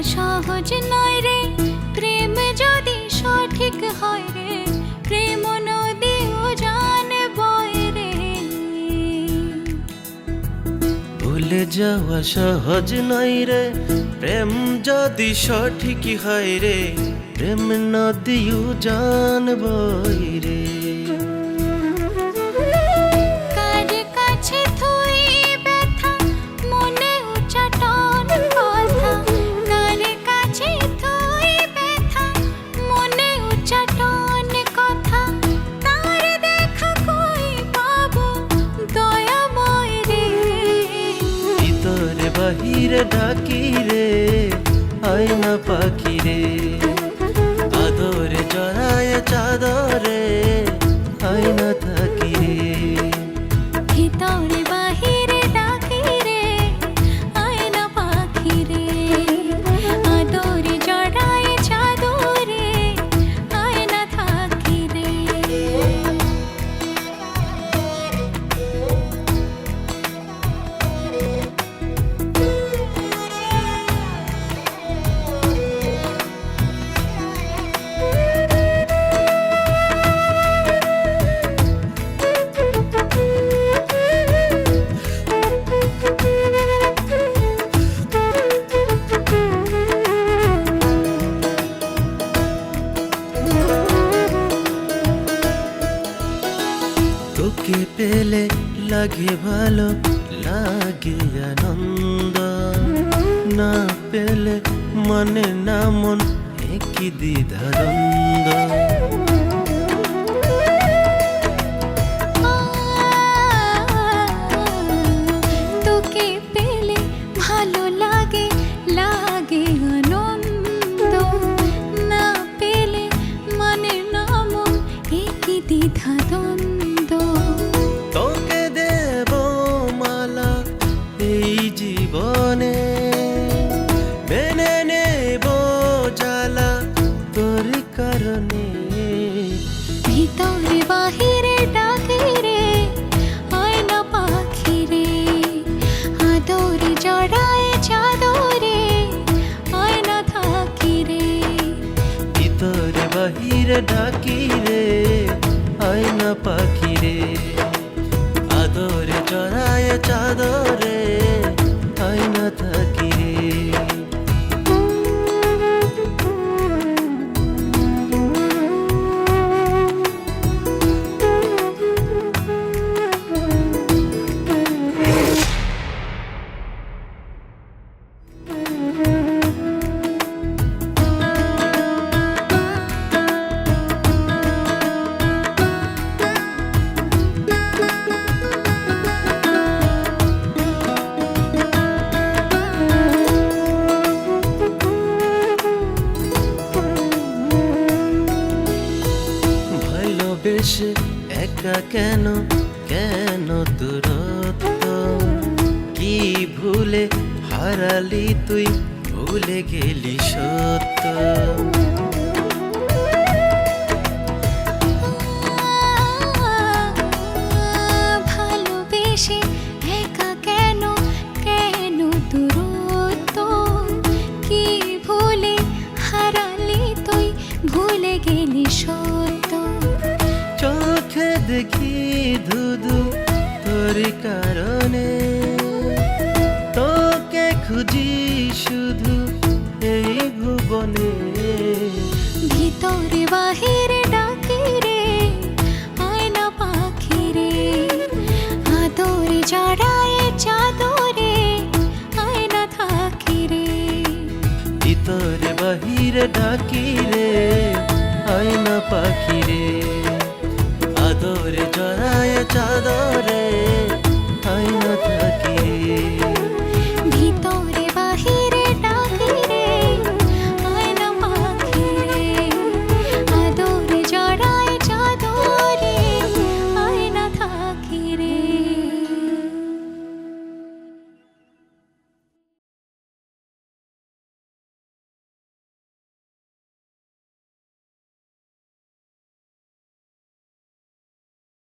সহজ নয় রে, প্রেম যদি সঠিক হয় রে, প্রেম নদীও জানে বয় রে। ভুলে যাওয়া সহজ নয় রে, প্রেম যদি সঠিক হয় রে, প্রেম নদীও জান বয় রে। বাহিরে ডাকি রে, আয়না পাখি রে, আদরে জড়ায় চাদরে, আয়না থাকি রে। ভিতরে বাহিরে ডাকি রে, আয়না পাখি রে, আদরে জড়ায় চাদরে, আয়না থাকি রে। তোকে পেলে লাগে ভালো, লাগে আনন্দ, না পেলে মনে না মন একই দ্বিধাদ্বন্দ্ব। তোকে পেলে ভালো লাগে, লাগে আনন্দ, না পেলে মানে না মন একই দ্বিধাদ্বন্দ্ব। তোকে দেব মালা এই জীবনে, মেনে নেব জ্বালা তোর কারণে। ভিতরে বাহিরে ডাকি রে, আয়না পাখি রে, আদরে জড়ায় চাদরে, আয়না থাকি রে। ভিতরে বাহিরে ডাকি রে, আয়না পাখি রে, আদরে জড়ায় চাদরে, আয়না থাকি রে। ভালোবেসে একা কেন, কেন দূরত্ব, কি ভুলে হারালি তুই, ভুলে গেলি সত্য। ভালোবেসে একা কেন, কেন দূরত্ব, কি ভুলে হারালি তুই, ভুলে গেলি সত্য। চোখে দেখি ধুধু তোর কারণে, তোকে খুঁজি শুধু এই ভুবনে। ভিতরে বাহিরে ডাকি রে, আয়না পাখি রে, আদরে জড়ায় চাদরে, আয়না থাকি রে। ভিতরে বাহিরে ডাকি